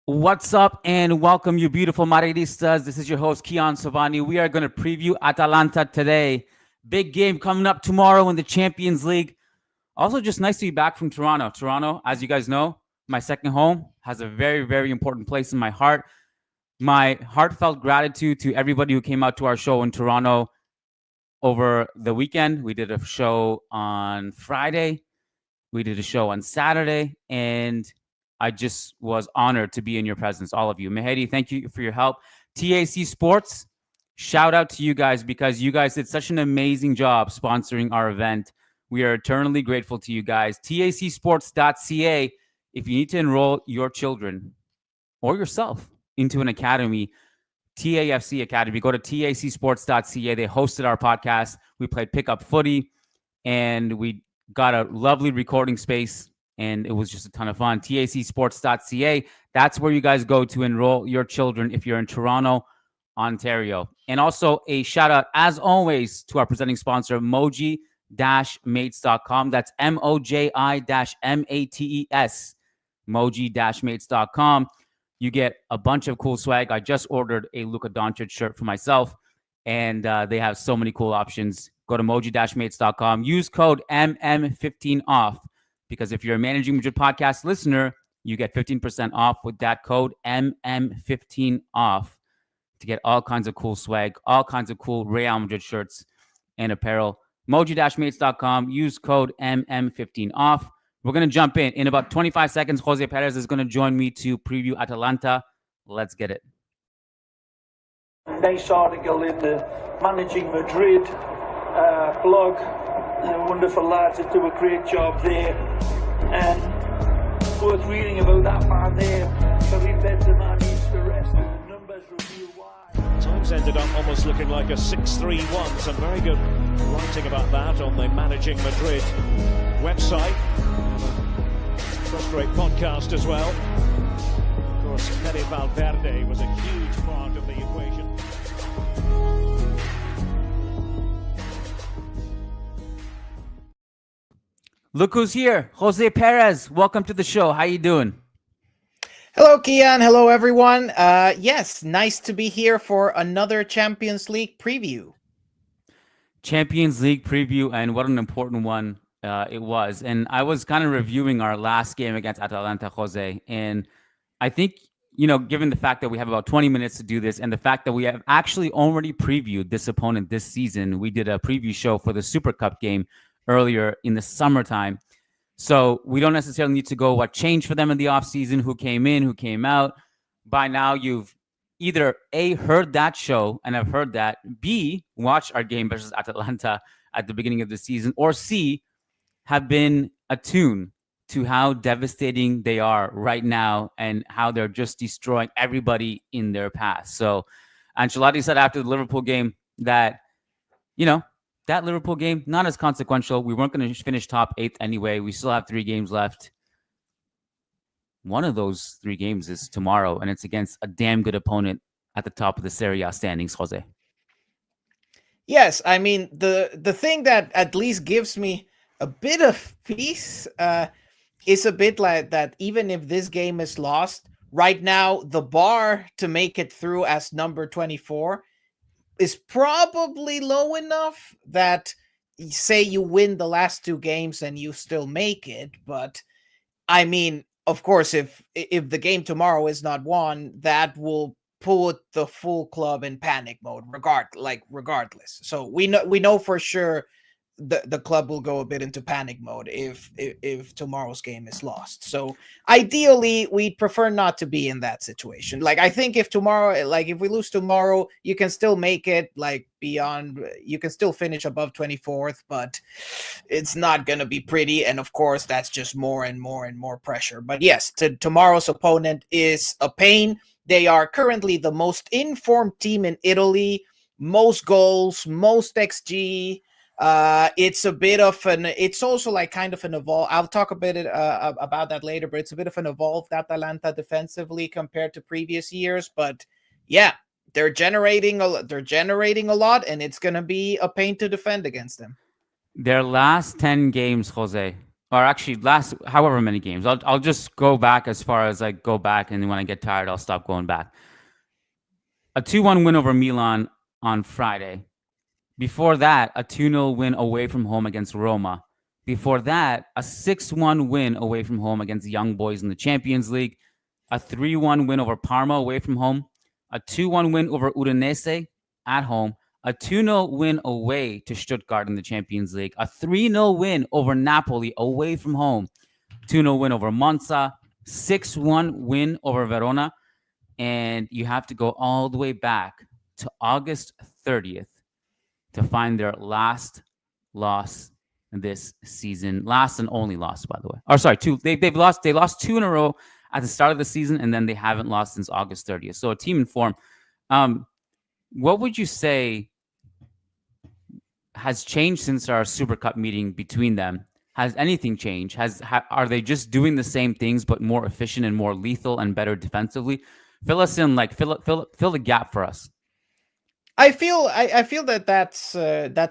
What's up and welcome, you beautiful Madridistas. This is your host, Kian Savani. We are going to preview Atalanta today. Big game coming up tomorrow in the Champions League. Also, just nice to be back from Toronto. Toronto, as you guys know, my second home, has a very, very important place in my heart. My heartfelt gratitude to everybody who came out to our show in Toronto over the weekend. We did a show on Friday. We did a show on Saturday, and I just was honored to be in your presence, all of you. Mehedi, thank you for your help. TAC Sports, shout out to you guys because you guys did such an amazing job sponsoring our event. We are eternally grateful to you guys. TACsports.ca, if you need to enroll your children or yourself into an academy, TAFC Academy, go to TACsports.ca. They hosted our podcast. We played pickup footy, and we got a lovely recording space, and it was just a ton of fun. TACsports.ca. That's where you guys go to enroll your children if you're in Toronto, Ontario. And also a shout out, as always, to our presenting sponsor, Moji-Mates.com. That's MOJI-MATES, Moji-Mates.com. You get a bunch of cool swag. I just ordered a Luka Doncic shirt for myself, and they have so many cool options. Go to moji-mates.com. Use code MM15OFF because if you're a Managing Madrid podcast listener, you get 15% off with that code MM15OFF to get all kinds of cool swag, all kinds of cool Real Madrid shirts and apparel. Moji-mates.com. Use code MM15OFF. We're going to jump in. In about 25 seconds, Jose Perez is going to join me to preview Atalanta. Let's get it. Nice article in the Managing Madrid blog. Wonderful lads that do a great job there. And worth reading about that man there. Karim Benzema needs to rest, and the numbers reveal why. Times ended up almost looking like a 6-3-1. Some very good writing about that on the Managing Madrid website. First rate podcast as well. Of course, Fede Valverde was a huge part of the equation. Look who's here, Jose Perez. Welcome to the show. How you doing? Hello, Kian. Hello, everyone. Yes, nice to be here for another Champions League preview. Champions League preview, and what an important one it was. And I was kind of reviewing our last game against Atalanta, Jose. And I think, given the fact that we have about 20 minutes to do this and the fact that we have actually already previewed this opponent this season, we did a preview show for the Super Cup game earlier in the summertime. So we don't necessarily need to go what changed for them in the offseason, who came in, who came out. By now, you've either A, heard that show and have heard that, B, watched our game versus Atalanta at the beginning of the season, or C, have been attuned to how devastating they are right now and how they're just destroying everybody in their path. So Ancelotti said after the Liverpool game that, that Liverpool game, not as consequential. We weren't going to finish top 8th anyway. We still have 3 games left. One of those 3 games is tomorrow, and it's against a damn good opponent at the top of the Serie A standings, Jose. Yes, I mean, the thing that at least gives me a bit of peace is a bit like that even if this game is lost, right now the bar to make it through as number 24 is probably low enough that, say, you win the last 2 games and you still make it. But I mean, of course, if the game tomorrow is not won, that will put the full club in panic mode regardless. So we know for sure the club will go a bit into panic mode if tomorrow's game is lost. So ideally, we'd prefer not to be in that situation. Like, I think if we lose tomorrow, you can still make it you can still finish above 24th, but it's not going to be pretty. And of course, that's just more and more and more pressure. But yes, tomorrow's opponent is a pain. They are currently the most informed team in Italy, most goals, most XG. It's also like kind of an evolved. I'll talk a bit about that later, but it's a bit of an evolved Atalanta defensively compared to previous years. But yeah, they're generating a lot, and it's going to be a pain to defend against them. Their last 10 games, Jose, or actually last however many games. I'll just go back as far as I go back, and when I get tired, I'll stop going back. A 2-1 win over Milan on Friday. Before that, a 2-0 win away from home against Roma. Before that, a 6-1 win away from home against Young Boys in the Champions League. A 3-1 win over Parma away from home. A 2-1 win over Udinese at home. A 2-0 win away to Stuttgart in the Champions League. A 3-0 win over Napoli away from home. 2-0 win over Monza. 6-1 win over Verona. And you have to go all the way back to August 30th to find their last loss this season. Last and only loss, by the way. Or sorry, two. They lost 2 in a row at the start of the season, and then they haven't lost since August 30th. So a team in form. What would you say has changed since our Super Cup meeting between them? Has anything changed? Are they just doing the same things but more efficient and more lethal and better defensively? Fill us in, fill the gap for us. I feel that that's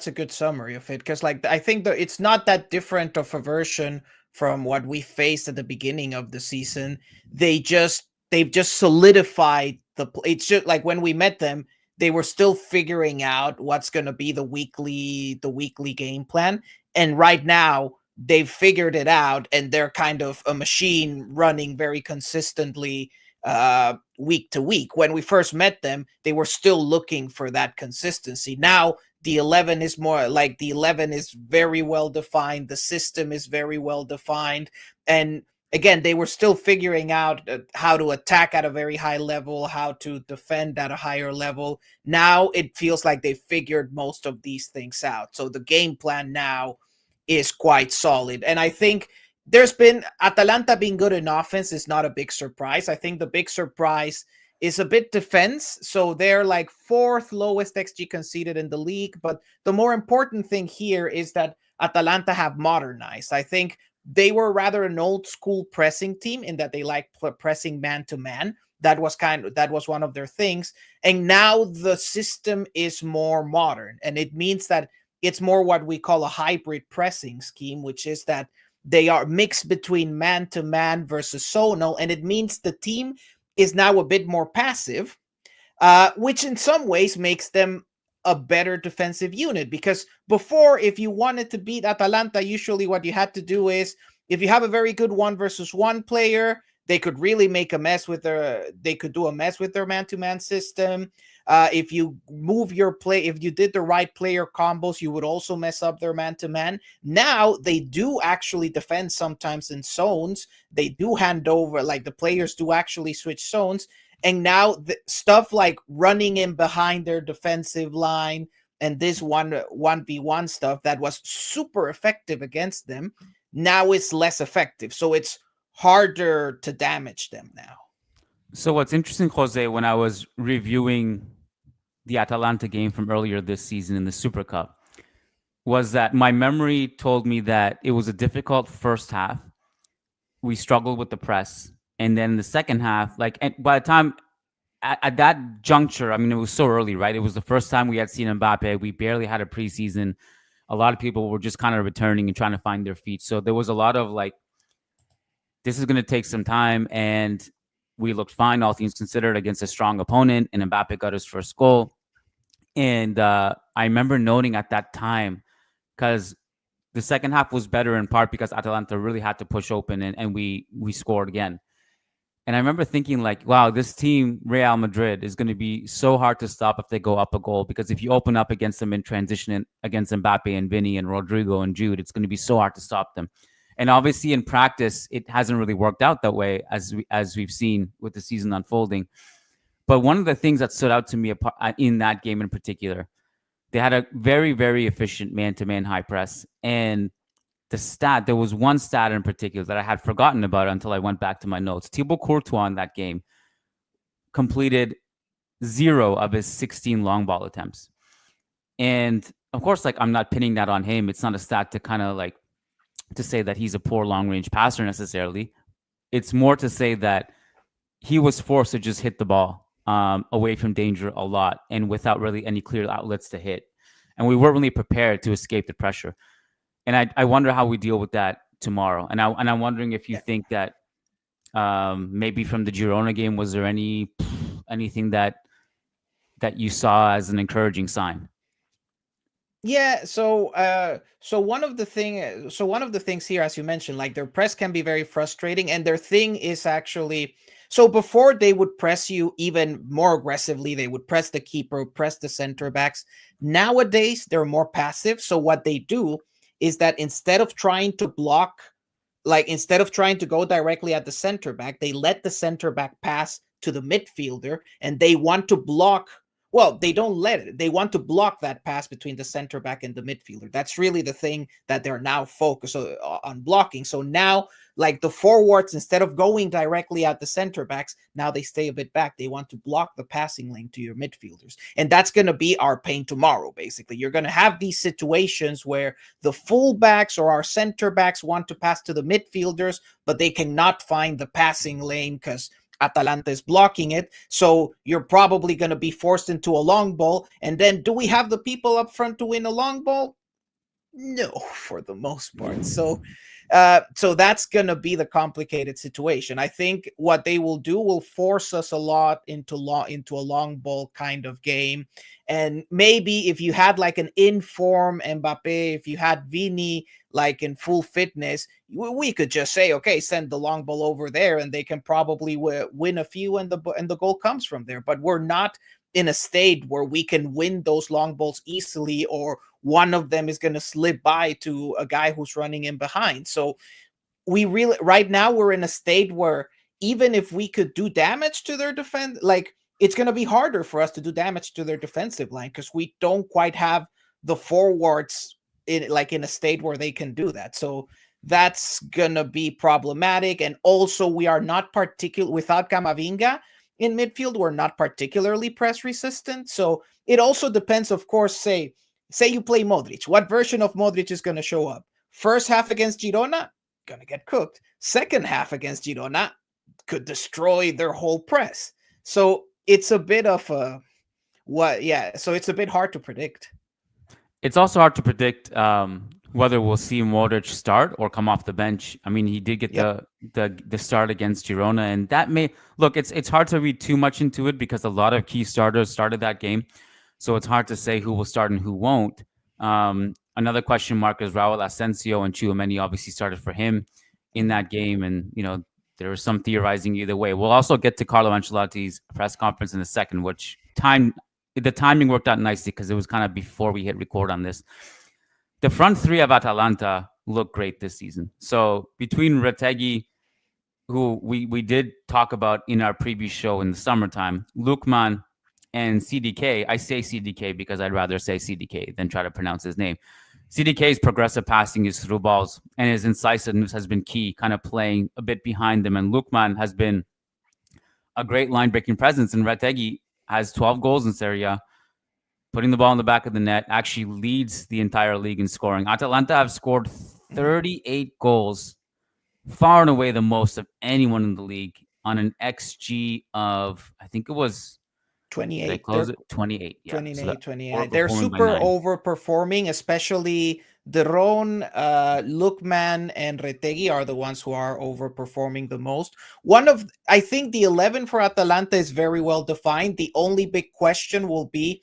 a good summary of it, because I think that it's not that different of a version from what we faced at the beginning of the season. They've just solidified it's just like when we met them, they were still figuring out what's going to be the weekly game plan, and right now they've figured it out, and they're kind of a machine running very consistently week to week. When we first met them, they were still looking for that consistency. Now the 11 is more like the 11 is very well defined. The system is very well defined. And again, they were still figuring out how to attack at a very high level, how to defend at a higher level. Now it feels like they figured most of these things out. So the game plan now is quite solid. And I think there's been Atalanta being good in offense is not a big surprise. I think the big surprise is a bit defense. So they're like 4th lowest XG conceded in the league. But the more important thing here is that Atalanta have modernized. I think they were rather an old school pressing team in that they like pressing man to man. That was one of their things. And now the system is more modern. And it means that it's more what we call a hybrid pressing scheme, which is that they are mixed between man-to-man versus zonal, and it means the team is now a bit more passive, which in some ways makes them a better defensive unit. Because before, if you wanted to beat Atalanta, usually what you had to do is, if you have a very good 1-versus-1 player, they could really make a mess with their man-to-man system. If you if you did the right player combos, you would also mess up their man-to-man. Now they do actually defend sometimes in zones. They do hand over, like the players do actually switch zones. And now stuff like running in behind their defensive line and this 1v1 stuff that was super effective against them, now it's less effective. So it's harder to damage them now. So what's interesting, Jose, when I was reviewing the Atalanta game from earlier this season in the Super Cup, was that my memory told me that it was a difficult first half. We struggled with the press. And then the second half, and by the time at that juncture, I mean, it was so early, right? It was the first time we had seen Mbappe. We barely had a preseason. A lot of people were just kind of returning and trying to find their feet. So there was a lot of this is going to take some time. And we looked fine, all things considered, against a strong opponent. And Mbappe got his first goal. And I remember noting at that time, because the second half was better in part because Atalanta really had to push open, and we scored again. And I remember thinking wow, this team, Real Madrid, is going to be so hard to stop if they go up a goal, because if you open up against them in transition against Mbappe and Vinny and Rodrigo and Jude, it's going to be so hard to stop them. And obviously in practice, it hasn't really worked out that way as we've seen with the season unfolding. But one of the things that stood out to me in that game in particular, they had a very, very efficient man-to-man high press. And there was one stat in particular that I had forgotten about until I went back to my notes. Thibaut Courtois in that game completed 0 of his 16 long ball attempts. And of course, I'm not pinning that on him. It's not a stat to kind of to say that he's a poor long-range passer necessarily. It's more to say that he was forced to just hit the ball away from danger a lot and without really any clear outlets to hit. And we weren't really prepared to escape the pressure. And I wonder how we deal with that tomorrow. And I'm wondering if you think that maybe from the Girona game, was there anything that you saw as an encouraging sign? Yeah, so one of the things here, as you mentioned, like their press can be very frustrating, and their thing is actually, so before they would press you even more aggressively, they would press the keeper, press the center backs. Nowadays, they're more passive. So what they do is that instead of trying to block, like instead of trying to go directly at the center back, they let the center back pass to the midfielder, and they want to block. Well, they don't let it. They want to block that pass between the center back and the midfielder. That's really the thing that they're now focused on blocking. So now, like the forwards, instead of going directly at the center backs, now they stay a bit back. They want to block the passing lane to your midfielders. And that's going to be our pain tomorrow, basically. You're going to have these situations where the fullbacks or our center backs want to pass to the midfielders, but they cannot find the passing lane because Atalanta is blocking it. So you're probably going to be forced into a long ball. And then do we have the people up front to win a long ball? No, for the most part. So that's going to be the complicated situation. I think what they will do will force us a lot into a long ball kind of game. And maybe if you had like an inform Mbappe, if you had Vini like in full fitness, we could just say, okay, send the long ball over there, and they can probably win a few, and the goal comes from there. But we're not in a state where we can win those long balls easily, or one of them is going to slip by to a guy who's running in behind. So we really, right now, we're in a state where even if we could do damage to their defense, like it's going to be harder for us to do damage to their defensive line because we don't quite have the forwards in a state where they can do that. So that's going to be problematic. And also, we are not without Camavinga in midfield, we're not particularly press resistant. So it also depends, of course, say you play Modric. What version of Modric is going to show up? First half against Girona, going to get cooked. Second half against Girona, could destroy their whole press. So it's a bit of a so it's a bit hard to predict. It's also hard to predict whether we'll see Modric start or come off the bench. I mean, he did get the start against Girona, and that may look. It's hard to read too much into it because a lot of key starters started that game, so it's hard to say who will start and who won't. Another question mark is Raul Asensio, and Tchouaméni obviously started for him in that game, and there was some theorizing either way. We'll also get to Carlo Ancelotti's press conference in a second, which the timing worked out nicely because it was kind of before we hit record on this. The front three of Atalanta look great this season. So between Retegui, who we did talk about in our previous show in the summertime, Lookman, and CDK. I say CDK because I'd rather say CDK than try to pronounce his name. CDK's progressive passing, his through balls, and his incisiveness has been key, kind of playing a bit behind them. And Lookman has been a great line-breaking presence, and Retegui has 12 goals in Serie A, putting the ball in the back of the net, actually leads the entire league in scoring. Atalanta have scored 38 goals, far and away the most of anyone in the league, on an XG of, I think it was 28. They close it 28. Yeah. 28. They're super overperforming, especially Deron, Lookman, and Retegui are the ones who are overperforming the most. I think the 11 for Atalanta is very well defined. The only big question will be,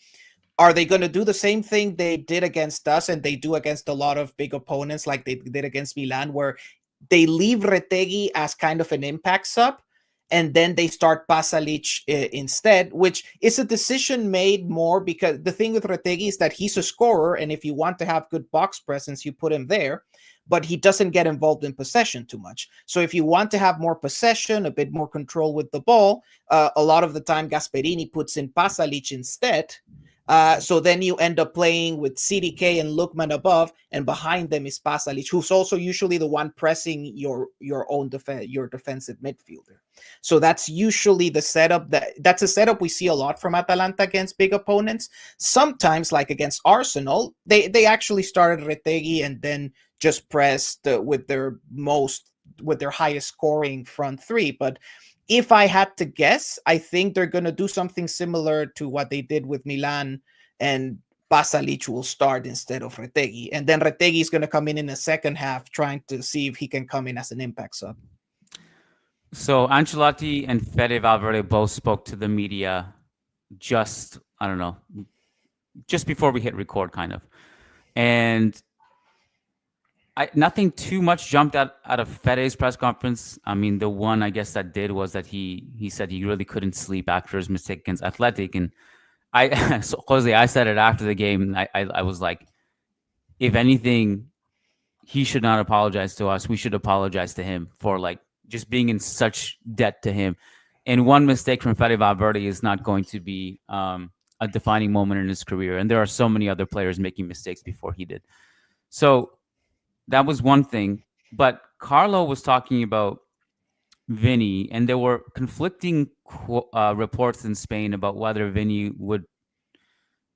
are they going to do the same thing they did against us and they do against a lot of big opponents like they did against Milan, where they leave Retegui as kind of an impact sub, and then they start Pasalic instead, which is a decision made more because the thing with Retegui is that he's a scorer, and if you want to have good box presence, you put him there, but he doesn't get involved in possession too much. So if you want to have more possession, a bit more control with the ball, a lot of the time Gasperini puts in Pasalic instead. So then you end up playing with CDK and Lookman above, and behind them is Pasalic, who's also usually the one pressing your defensive midfielder. So that's usually the setup. That's a setup we see a lot from Atalanta against big opponents. Sometimes, like against Arsenal, they actually started Retegui and then just pressed with their highest scoring front three. But if I had to guess, I think they're going to do something similar to what they did with Milan, and Pasalic will start instead of Retegui. And then Retegui is going to come in the second half trying to see if he can come in as an impact sub. So Ancelotti and Fede Valverde both spoke to the media just, I don't know, just before we hit record, kind of. And nothing too much jumped out of Fede's press conference. I mean, the one I guess that did was that he said he really couldn't sleep after his mistake against Athletic. And so Jose, I said it after the game. I was like, if anything, he should not apologize to us. We should apologize to him for like just being in such debt to him. And one mistake from Fede Valverde is not going to be a defining moment in his career. And there are so many other players making mistakes before he did. So that was one thing. But Carlo was talking about Vinny, and there were conflicting reports in Spain about whether Vinny would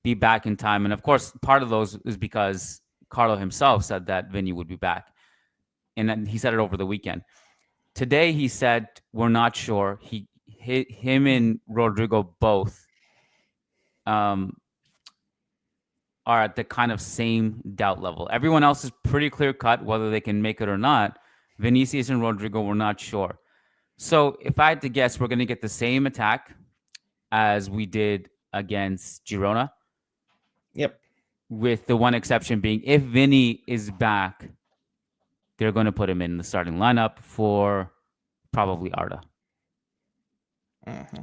be back in time. And of course, part of those is because Carlo himself said that Vinny would be back. And he said it over the weekend. Today, he said, we're not sure. Him and Rodrigo both are at the kind of same doubt level. Everyone else is pretty clear cut whether they can make it or not. Vinicius and Rodrigo were not sure. So if I had to guess, we're going to get the same attack as we did against Girona. Yep. With the one exception being if Vinny is back, they're going to put him in the starting lineup for probably Arda. Mm-hmm.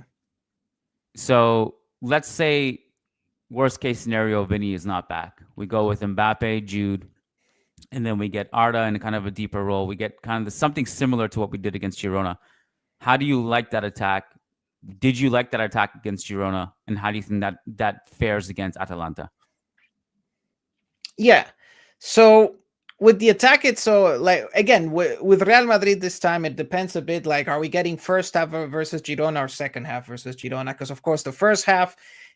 So let's say worst case scenario, Vinny is not back. We go with Mbappe, Jude, and then we get Arda in kind of a deeper role. We get kind of something similar to what we did against Girona. How do you like that attack? Did you like that attack against Girona? And how do you think that fares against Atalanta? Yeah. So with the attack, it's so like, again, with Real Madrid this time, it depends a bit. Like, are we getting first half versus Girona or second half versus Girona? Because of course the first half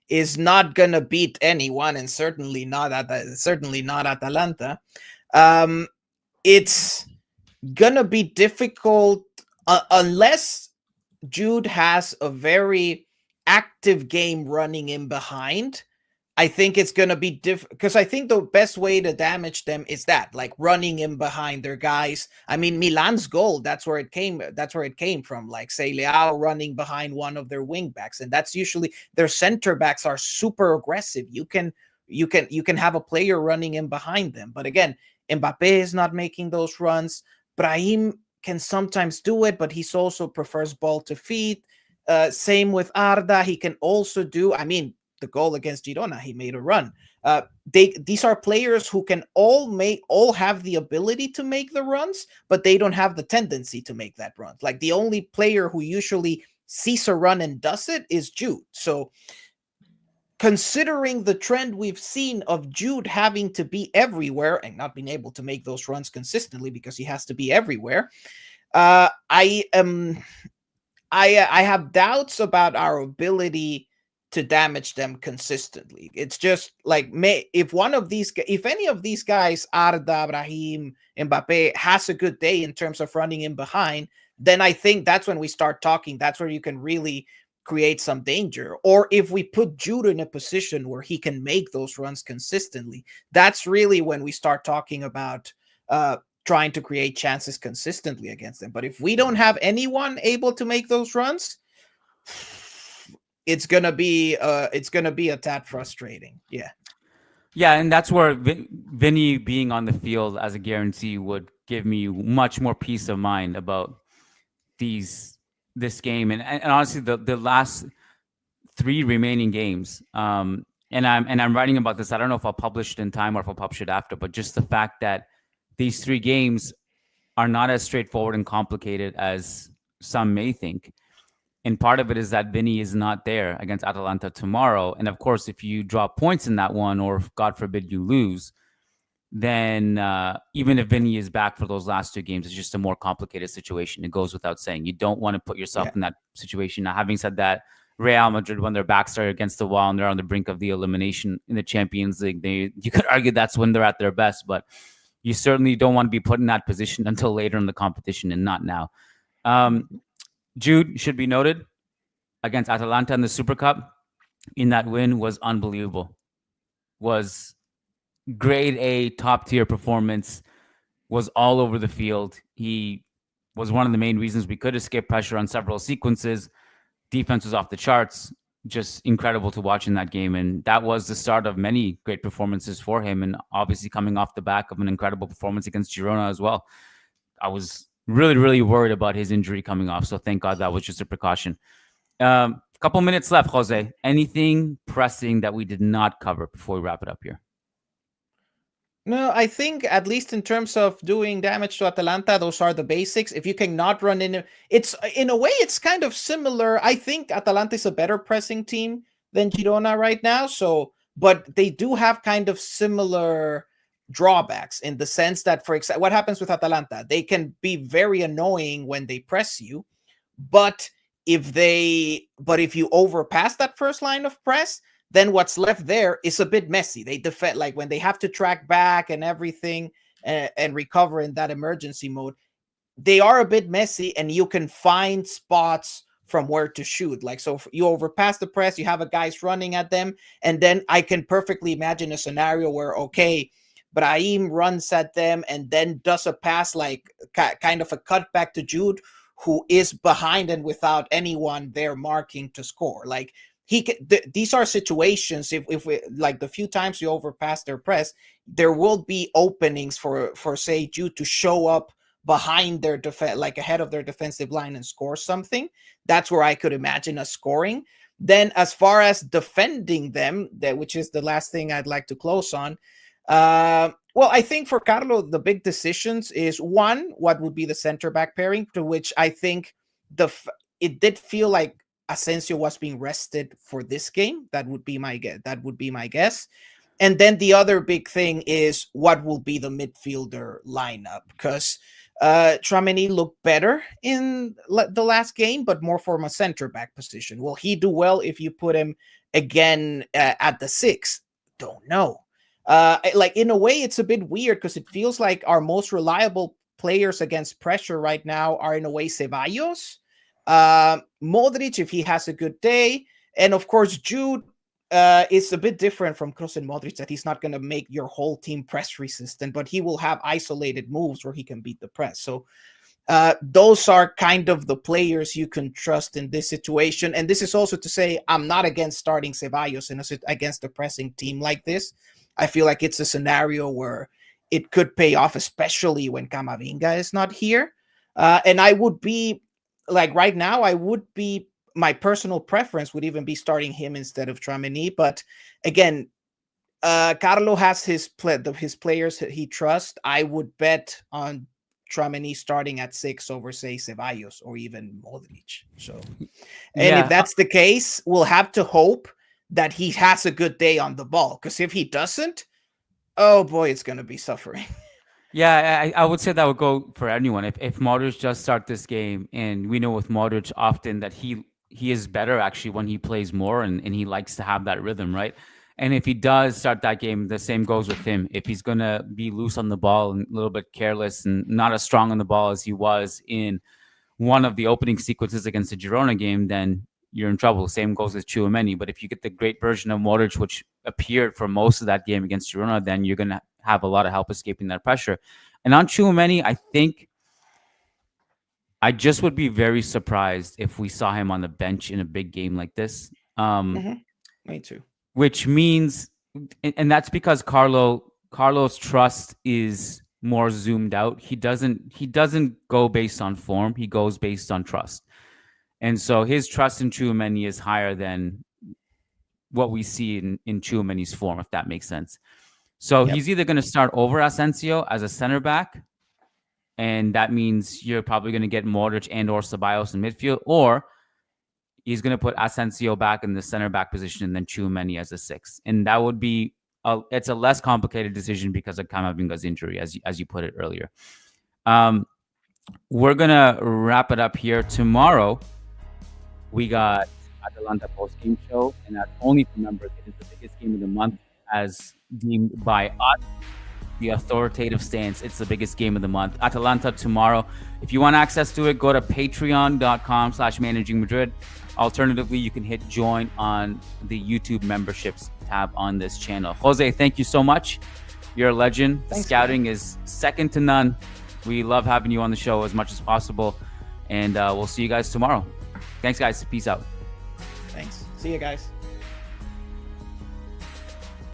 is not gonna beat anyone, and certainly not Atalanta. It's gonna be difficult unless Jude has a very active game running in behind. I think it's going to be different because I think the best way to damage them is that, like, running in behind their guys. I mean, Milan's goal, that's where it came from. Like, say, Leao running behind one of their wing backs, and that's usually their center backs are super aggressive. You can have a player running in behind them. But again, Mbappe is not making those runs. Brahim can sometimes do it, but he's also prefers ball to feet. Same with Arda. He can also do, I mean, the goal against Girona, he made a run. These are players who can all have the ability to make the runs, but they don't have the tendency to make that run. Like, the only player who usually sees a run and does it is Jude. So considering the trend we've seen of Jude having to be everywhere and not being able to make those runs consistently because he has to be everywhere, I have doubts about our ability to damage them consistently. It's just like, if any of these guys, Arda, Brahim, Mbappe, has a good day in terms of running in behind, then I think that's when we start talking. That's where you can really create some danger. Or if we put Jude in a position where he can make those runs consistently, that's really when we start talking about trying to create chances consistently against them. But if we don't have anyone able to make those runs, it's gonna be a tad frustrating. Yeah, and that's where Vinny being on the field as a guarantee would give me much more peace of mind about this game, and honestly the last 3 remaining games. And I'm writing about this. I don't know if I'll publish it in time or if I'll publish it after, but just the fact that these 3 games are not as straightforward and complicated as some may think. And part of it is that Vinny is not there against Atalanta tomorrow. And of course, if you drop points in that one, or if, God forbid, you lose, then even if Vinny is back for those last 2 games, it's just a more complicated situation. It goes without saying. You don't want to put yourself in that situation. Now, having said that, Real Madrid, when their backs are against the wall and they're on the brink of the elimination in the Champions League, you could argue that's when they're at their best. But you certainly don't want to be put in that position until later in the competition, and not now. Jude, should be noted, against Atalanta in the Super Cup, in that win, was unbelievable. was grade A, top tier performance, was all over the field. He was one of the main reasons we could escape pressure on several sequences. Defense was off the charts. Just incredible to watch in that game. And that was the start of many great performances for him. And obviously coming off the back of an incredible performance against Girona as well. I was really, really worried about his injury coming off. So thank God that was just a precaution. Couple minutes left, Jose. Anything pressing that we did not cover before we wrap it up here? No, I think at least in terms of doing damage to Atalanta, those are the basics. If you cannot run it's in a way it's kind of similar. I think Atalanta is a better pressing team than Girona right now. So, but they do have kind of similar drawbacks in the sense that, for example, what happens with Atalanta? They can be very annoying when they press you, but if you overpass that first line of press, then what's left there is a bit messy. They defend, like when they have to track back and everything and recover in that emergency mode, they are a bit messy, and you can find spots from where to shoot. Like, so you overpass the press, you have a guys running at them, and then I can perfectly imagine a scenario where, okay, Brahim runs at them and then does a pass, like kind of a cutback to Jude, who is behind and without anyone there marking to score. Like, these are situations, if we, like the few times you overpass their press, there will be openings for say Jude to show up behind their defense, like ahead of their defensive line, and score something. That's where I could imagine us scoring. Then as far as defending them, which is the last thing I'd like to close on, well, I think for Carlo, the big decisions is, one, what would be the center back pairing, to which I think it did feel like Asensio was being rested for this game. That would be my guess. And then the other big thing is what will be the midfielder lineup, because Tchouaméni looked better in the last game, but more from a center back position. Will he do well if you put him again at the 6? Don't know. Like, in a way, it's a bit weird because it feels like our most reliable players against pressure right now are, in a way, Ceballos, Modric if he has a good day, and of course Jude is a bit different from Kroos and Modric, that he's not going to make your whole team press resistant, but he will have isolated moves where he can beat the press. So those are kind of the players you can trust in this situation. And this is also to say, I'm not against starting Ceballos against a pressing team like this. I feel like it's a scenario where it could pay off, especially when Camavinga is not here. And I would be, like, right now, my personal preference would even be starting him instead of Tchouaméni. But again, Carlo has his players he trusts. I would bet on Tchouaméni starting at 6 over, say, Ceballos or even Modric. So, and if that's the case, we'll have to hope that he has a good day on the ball. Because if he doesn't, oh boy, it's going to be suffering. Yeah, I would say that would go for anyone. If Modric does start this game, and we know with Modric often that he is better actually when he plays more, and he likes to have that rhythm, right? And if he does start that game, the same goes with him. If he's going to be loose on the ball and a little bit careless and not as strong on the ball as he was in one of the opening sequences against the Girona game, then you're in trouble. Same goes with Tchouaméni. But if you get the great version of Modric, which appeared for most of that game against Girona, then you're going to have a lot of help escaping that pressure. And on Tchouaméni, I think I just would be very surprised if we saw him on the bench in a big game like this. Me too. Which means, and that's because Carlo's trust is more zoomed out. He doesn't go based on form. He goes based on trust. And so his trust in Tchouaméni is higher than what we see in Tchouaméni's form, if that makes sense. So he's either going to start over Asensio as a center back, and that means you're probably going to get Modric and or Ceballos in midfield, or he's going to put Asensio back in the center back position and then Tchouaméni as a 6. And that would be it's a less complicated decision because of Camavinga's injury, as you put it earlier. We're going to wrap it up here. Tomorrow, we got Atalanta post-game show, and that's only for members. It is the biggest game of the month as deemed by us, the authoritative stance. It's the biggest game of the month. Atalanta tomorrow. If you want access to it, go to patreon.com/managingmadrid. Alternatively, you can hit join on the YouTube memberships tab on this channel. Jose, thank you so much. You're a legend. The Thanks, scouting is second to none. We love having you on the show as much as possible. And we'll see you guys tomorrow. Thanks, guys. Peace out. Thanks. See you guys.